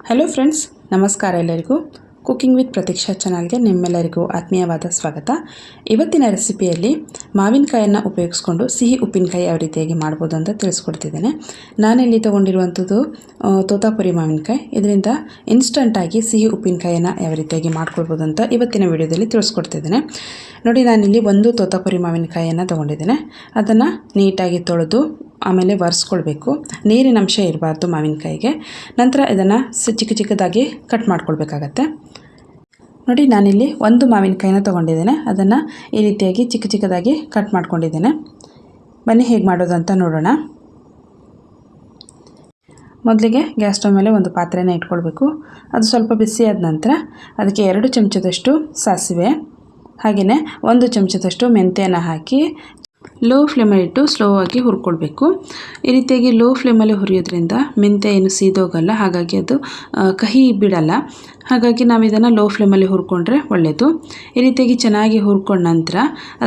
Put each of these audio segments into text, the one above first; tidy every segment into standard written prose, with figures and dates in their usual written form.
Hello friends, ನಮಸ್ಕಾರ. ಎಲ್ಲರಿಗೂ cooking with Pratiksha ಚಾನಲ್ಗೆ ನಿಮ್ಮೆಲ್ಲರಿಗೂ ಆತ್ಮೀಯವಾದ ಸ್ವಾಗತ. ಇವತ್ತಿನ ರೆಸಿಪಿಯಲ್ಲಿ ಮಾವಿನಕಾಯನ್ನು ಉಪಯೋಗಿಸ್ಕೊಂಡು ಸಿಹಿ ಉಪ್ಪಿನಕಾಯಿ ಯಾವ ರೀತಿಯಾಗಿ ಮಾಡ್ಬೋದು ಅಂತ ತಿಳಿಸ್ಕೊಡ್ತಿದ್ದೇನೆ. ನಾನಿಲ್ಲಿ ತೊಗೊಂಡಿರುವಂಥದ್ದು ತೋತಾಪುರಿ ಮಾವಿನಕಾಯಿ. ಇದರಿಂದ ಇನ್ಸ್ಟಂಟಾಗಿ ಸಿಹಿ ಉಪ್ಪಿನಕಾಯನ್ನು ಯಾವ ರೀತಿಯಾಗಿ ಮಾಡ್ಕೊಳ್ಬೋದು ಅಂತ ಇವತ್ತಿನ ವಿಡಿಯೋದಲ್ಲಿ ತಿಳಿಸ್ಕೊಡ್ತಿದ್ದೇನೆ. ನೋಡಿ, ನಾನಿಲ್ಲಿ ಒಂದು ತೋತಾಪುರಿ ಮಾವಿನಕಾಯಿಯನ್ನು ತೊಗೊಂಡಿದ್ದೇನೆ. ಅದನ್ನು ನೀಟಾಗಿ ತೊಳೆದು ಆಮೇಲೆ ಒರೆಸ್ಕೊಳ್ಬೇಕು. ನೀರಿನ ಅಂಶ ಇರಬಾರ್ದು ಮಾವಿನಕಾಯಿಗೆ. ನಂತರ ಇದನ್ನು ಚಿಕ್ಕ ಚಿಕ್ಕದಾಗಿ ಕಟ್ ಮಾಡ್ಕೊಳ್ಬೇಕಾಗತ್ತೆ. ನೋಡಿ, ನಾನಿಲ್ಲಿ ಒಂದು ಮಾವಿನಕಾಯಿನ ತೊಗೊಂಡಿದ್ದೇನೆ. ಅದನ್ನು ಈ ರೀತಿಯಾಗಿ ಚಿಕ್ಕ ಚಿಕ್ಕದಾಗಿ ಕಟ್ ಮಾಡ್ಕೊಂಡಿದ್ದೇನೆ. ಬನ್ನಿ ಹೇಗೆ ಮಾಡೋದು ಅಂತ ನೋಡೋಣ. ಮೊದಲಿಗೆ ಗ್ಯಾಸ್ ಸ್ಟವ್ ಮೇಲೆ ಒಂದು ಪಾತ್ರೆನ ಇಟ್ಕೊಳ್ಬೇಕು. ಅದು ಸ್ವಲ್ಪ ಬಿಸಿಯಾದ ನಂತರ ಅದಕ್ಕೆ 2 ಚಮಚದಷ್ಟು ಸಾಸಿವೆ, ಹಾಗೆಯೇ 1 ಚಮಚದಷ್ಟು ಮೆಂತ್ಯನ ಹಾಕಿ ಲೋ ಫ್ಲೇಮಲ್ಲಿ ಇಟ್ಟು ಸ್ಲೋ ಆಗಿ ಹುರ್ಕೊಳ್ಬೇಕು. ಈ ರೀತಿಯಾಗಿ ಲೋ ಫ್ಲೇಮಲ್ಲಿ ಹುರಿಯೋದ್ರಿಂದ ಮೆಂತ್ಯ ಏನು ಸೀದೋಗಲ್ಲ, ಹಾಗಾಗಿ ಅದು ಕಹಿ ಬಿಡಲ್ಲ. ಹಾಗಾಗಿ ನಾವು ಇದನ್ನು ಲೋ ಫ್ಲೇಮಲ್ಲಿ ಹುರ್ಕೊಂಡ್ರೆ ಒಳ್ಳೆಯದು. ಈ ರೀತಿಯಾಗಿ ಚೆನ್ನಾಗಿ ಹುರ್ಕೊಂಡ ನಂತರ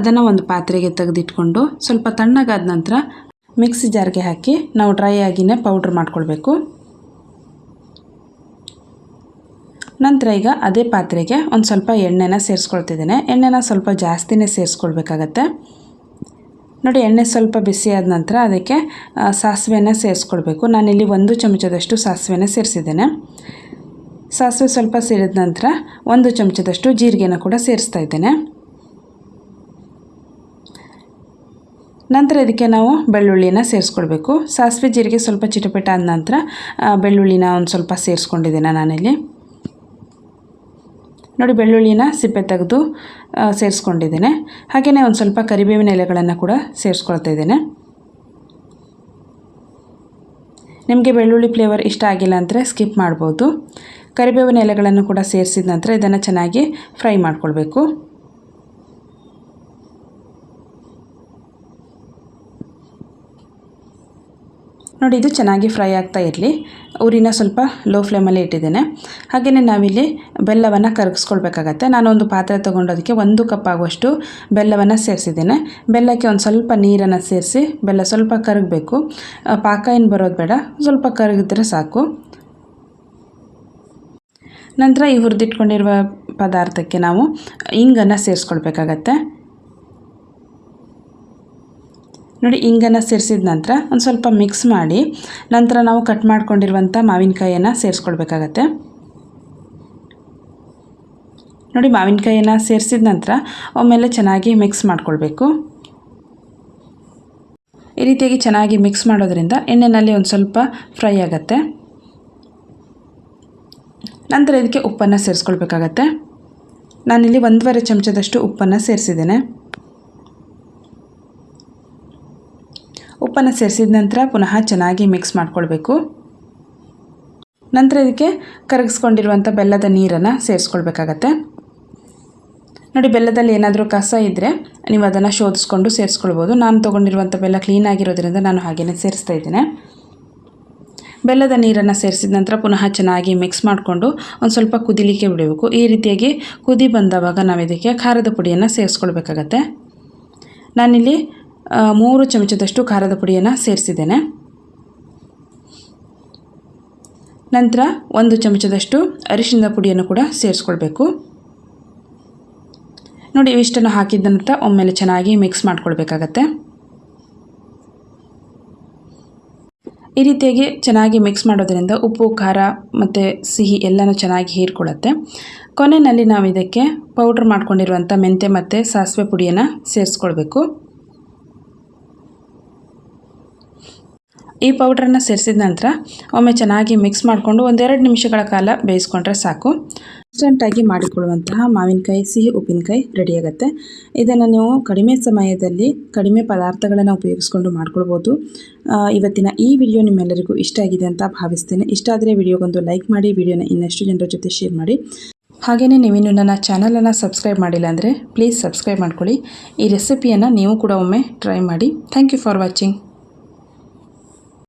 ಅದನ್ನು ಒಂದು ಪಾತ್ರೆಗೆ ತೆಗೆದಿಟ್ಕೊಂಡು ಸ್ವಲ್ಪ ತಣ್ಣಗಾದ ನಂತರ ಮಿಕ್ಸಿ ಜಾರ್ಗೆ ಹಾಕಿ ನಾವು ಡ್ರೈ ಆಗಿನೇ ಪೌಡ್ರ್ ಮಾಡ್ಕೊಳ್ಬೇಕು. ನಂತರ ಈಗ ಅದೇ ಪಾತ್ರೆಗೆ ಒಂದು ಸ್ವಲ್ಪ ಎಣ್ಣೆನ ಸೇರಿಸ್ಕೊಳ್ತಿದ್ದೇನೆ. ಎಣ್ಣೆನ ಸ್ವಲ್ಪ ಜಾಸ್ತಿನೇ ಸೇರಿಸ್ಕೊಳ್ಬೇಕಾಗತ್ತೆ. ನೋಡಿ, ಎಣ್ಣೆ ಸ್ವಲ್ಪ ಬಿಸಿಯಾದ ನಂತರ ಅದಕ್ಕೆ ಸಾಸಿವೆನ ಸೇರಿಸ್ಕೊಳ್ಬೇಕು. ನಾನಿಲ್ಲಿ 1 ಚಮಚದಷ್ಟು ಸಾಸಿವೆನ ಸೇರಿಸಿದ್ದೇನೆ. ಸಾಸಿವೆ ಸ್ವಲ್ಪ ಸೇರಿದ ನಂತರ 1 ಚಮಚದಷ್ಟು ಜೀರಿಗೆನ ಕೂಡ ಸೇರಿಸ್ತಾ ಇದ್ದೇನೆ. ನಂತರ ಇದಕ್ಕೆ ನಾವು ಬೆಳ್ಳುಳ್ಳಿನ ಸೇರಿಸ್ಕೊಳ್ಬೇಕು. ಸಾಸಿವೆ ಜೀರಿಗೆ ಸ್ವಲ್ಪ ಚಿಟಪಟ ಆದ ನಂತರ ಬೆಳ್ಳುಳ್ಳಿನ ಒಂದು ಸ್ವಲ್ಪ ಸೇರಿಸ್ಕೊಂಡಿದ್ದೇನೆ ನಾನಿಲ್ಲಿ. ನೋಡಿ, ಬೆಳ್ಳುಳ್ಳಿನ ಸಿಪ್ಪೆ ತೆಗೆದು ಸೇರಿಸ್ಕೊಂಡಿದ್ದೇನೆ. ಹಾಗೆಯೇ ಒಂದು ಸ್ವಲ್ಪ ಕರಿಬೇವಿನ ಎಲೆಗಳನ್ನು ಕೂಡ ಸೇರಿಸ್ಕೊಳ್ತಾ ಇದ್ದೇನೆ. ನಿಮಗೆ ಬೆಳ್ಳುಳ್ಳಿ ಫ್ಲೇವರ್ ಇಷ್ಟ ಆಗಿಲ್ಲ ಅಂದರೆ ಸ್ಕಿಪ್ ಮಾಡ್ಬೋದು. ಕರಿಬೇವಿನ ಎಲೆಗಳನ್ನು ಕೂಡ ಸೇರಿಸಿದ ನಂತರ ಇದನ್ನು ಚೆನ್ನಾಗಿ ಫ್ರೈ ಮಾಡ್ಕೊಳ್ಬೇಕು. ನೋಡಿ, ಇದು ಚೆನ್ನಾಗಿ ಫ್ರೈ ಆಗ್ತಾ ಇರಲಿ. ಊರಿನ ಸ್ವಲ್ಪ ಲೋ ಫ್ಲೇಮಲ್ಲಿ ಇಟ್ಟಿದ್ದೇನೆ. ಹಾಗೆಯೇ ನಾವಿಲ್ಲಿ ಬೆಲ್ಲವನ್ನು ಕರಗಿಸ್ಕೊಳ್ಬೇಕಾಗತ್ತೆ. ನಾನೊಂದು ಪಾತ್ರೆ ತೊಗೊಂಡೋದಕ್ಕೆ 1 ಕಪ್ ಆಗುವಷ್ಟು ಬೆಲ್ಲವನ್ನು ಸೇರಿಸಿದ್ದೇನೆ. ಬೆಲ್ಲಕ್ಕೆ ಒಂದು ಸ್ವಲ್ಪ ನೀರನ್ನು ಸೇರಿಸಿ ಬೆಲ್ಲ ಸ್ವಲ್ಪ ಕರಗಬೇಕು. ಪಾಕ ಏನು ಬರೋದು ಬೇಡ, ಸ್ವಲ್ಪ ಕರಗಿದ್ರೆ ಸಾಕು. ನಂತರ ಈ ಹುರಿದಿಟ್ಕೊಂಡಿರುವ ಪದಾರ್ಥಕ್ಕೆ ನಾವು ಇಂಗನ್ನು ಸೇರಿಸ್ಕೊಳ್ಬೇಕಾಗತ್ತೆ. ನೋಡಿ, ಇಂಗನ್ನು ಸೇರಿಸಿದ ನಂತರ ಒಂದು ಸ್ವಲ್ಪ ಮಿಕ್ಸ್ ಮಾಡಿ ನಂತರ ನಾವು ಕಟ್ ಮಾಡ್ಕೊಂಡಿರುವಂಥ ಮಾವಿನಕಾಯಿಯನ್ನು ಸೇರಿಸ್ಕೊಳ್ಬೇಕಾಗತ್ತೆ. ನೋಡಿ, ಮಾವಿನಕಾಯಿಯನ್ನು ಸೇರಿಸಿದ ನಂತರ ಆಮೇಲೆ ಚೆನ್ನಾಗಿ ಮಿಕ್ಸ್ ಮಾಡ್ಕೊಳ್ಬೇಕು. ಈ ರೀತಿಯಾಗಿ ಚೆನ್ನಾಗಿ ಮಿಕ್ಸ್ ಮಾಡೋದ್ರಿಂದ ಎಣ್ಣೆಯಲ್ಲಿ ಒಂದು ಸ್ವಲ್ಪ ಫ್ರೈ ಆಗುತ್ತೆ. ನಂತರ ಇದಕ್ಕೆ ಉಪ್ಪನ್ನು ಸೇರಿಸ್ಕೊಳ್ಬೇಕಾಗತ್ತೆ. ನಾನಿಲ್ಲಿ 1.5 ಚಮಚದಷ್ಟು ಉಪ್ಪನ್ನು ಸೇರಿಸಿದ್ದೇನೆ. ಉಪ್ಪನ್ನು ಸೇರಿಸಿದ ನಂತರ ಪುನಃ ಚೆನ್ನಾಗಿ ಮಿಕ್ಸ್ ಮಾಡ್ಕೊಳ್ಬೇಕು. ನಂತರ ಇದಕ್ಕೆ ಕರಗಿಸ್ಕೊಂಡಿರುವಂಥ ಬೆಲ್ಲದ ನೀರನ್ನು ಸೇರಿಸ್ಕೊಳ್ಬೇಕಾಗತ್ತೆ. ನೋಡಿ, ಬೆಲ್ಲದಲ್ಲಿ ಏನಾದರೂ ಕಸ ಇದ್ದರೆ ನೀವು ಅದನ್ನು ಶೋಧಿಸ್ಕೊಂಡು ಸೇರಿಸ್ಕೊಳ್ಬೋದು. ನಾನು ತೊಗೊಂಡಿರುವಂಥ ಬೆಲ್ಲ ಕ್ಲೀನಾಗಿರೋದ್ರಿಂದ ನಾನು ಹಾಗೆಯೇ ಸೇರಿಸ್ತಾ ಇದ್ದೇನೆ. ಬೆಲ್ಲದ ನೀರನ್ನು ಸೇರಿಸಿದ ನಂತರ ಪುನಃ ಚೆನ್ನಾಗಿ ಮಿಕ್ಸ್ ಮಾಡಿಕೊಂಡು ಒಂದು ಸ್ವಲ್ಪ ಕುದಿಲಿಕ್ಕೆ ಬಿಡಬೇಕು. ಈ ರೀತಿಯಾಗಿ ಕುದಿ ಬಂದವಾಗ ನಾವು ಇದಕ್ಕೆ ಖಾರದ ಪುಡಿಯನ್ನು ಸೇರಿಸ್ಕೊಳ್ಬೇಕಾಗತ್ತೆ. ನಾನಿಲ್ಲಿ 3 ಚಮಚದಷ್ಟು ಖಾರದ ಪುಡಿಯನ್ನು ಸೇರಿಸಿದ್ದೇನೆ. ನಂತರ 1 ಚಮಚದಷ್ಟು ಅರಿಶಿಣದ ಪುಡಿಯನ್ನು ಕೂಡ ಸೇರಿಸ್ಕೊಳ್ಬೇಕು. ನೋಡಿ, ಇವಿಷ್ಟನ್ನು ಹಾಕಿದ ನಂತರ ಒಮ್ಮೆಲೆ ಚೆನ್ನಾಗಿ ಮಿಕ್ಸ್ ಮಾಡ್ಕೊಳ್ಬೇಕಾಗತ್ತೆ. ಈ ರೀತಿಯಾಗಿ ಚೆನ್ನಾಗಿ ಮಿಕ್ಸ್ ಮಾಡೋದ್ರಿಂದ ಉಪ್ಪು, ಖಾರ ಮತ್ತು ಸಿಹಿ ಎಲ್ಲನೂ ಚೆನ್ನಾಗಿ ಹೀರ್ಕೊಳ್ಳುತ್ತೆ. ಕೊನೆಯಲ್ಲಿ ನಾವು ಇದಕ್ಕೆ ಪೌಡ್ರ್ ಮಾಡ್ಕೊಂಡಿರುವಂಥ ಮೆಂತ್ಯ ಮತ್ತು ಸಾಸಿವೆ ಪುಡಿಯನ್ನು ಸೇರಿಸ್ಕೊಳ್ಬೇಕು. ಈ ಪೌಡ್ರನ್ನು ಸೇರಿಸಿದ ನಂತರ ಒಮ್ಮೆ ಚೆನ್ನಾಗಿ ಮಿಕ್ಸ್ ಮಾಡಿಕೊಂಡು 1-2 ನಿಮಿಷಗಳ ಕಾಲ ಬೇಯಿಸ್ಕೊಂಡ್ರೆ ಸಾಕು. ಇನ್ಸ್ಟಂಟಾಗಿ ಮಾಡಿಕೊಳ್ಳುವಂತಹ ಮಾವಿನಕಾಯಿ ಸಿಹಿ ಉಪ್ಪಿನಕಾಯಿ ರೆಡಿಯಾಗುತ್ತೆ. ಇದನ್ನು ನೀವು ಕಡಿಮೆ ಸಮಯದಲ್ಲಿ ಕಡಿಮೆ ಪದಾರ್ಥಗಳನ್ನು ಉಪಯೋಗಿಸ್ಕೊಂಡು ಮಾಡ್ಕೊಳ್ಬೋದು. ಇವತ್ತಿನ ಈ ವಿಡಿಯೋ ನಿಮ್ಮೆಲ್ಲರಿಗೂ ಇಷ್ಟ ಆಗಿದೆ ಅಂತ ಭಾವಿಸ್ತೇನೆ. ಇಷ್ಟ ಆದರೆ ವಿಡಿಯೋಗೊಂದು ಲೈಕ್ ಮಾಡಿ, ವಿಡಿಯೋನ ಇನ್ನಷ್ಟು ಜನರ ಜೊತೆ ಶೇರ್ ಮಾಡಿ. ಹಾಗೆಯೇ ನೀವಿನ್ನು ನನ್ನ ಚಾನಲನ್ನು ಸಬ್ಸ್ಕ್ರೈಬ್ ಮಾಡಿಲ್ಲ ಅಂದರೆ ಪ್ಲೀಸ್ ಸಬ್ಸ್ಕ್ರೈಬ್ ಮಾಡ್ಕೊಳ್ಳಿ. ಈ ರೆಸಿಪಿಯನ್ನು ನೀವು ಕೂಡ ಒಮ್ಮೆ ಟ್ರೈ ಮಾಡಿ. Thank you for watching.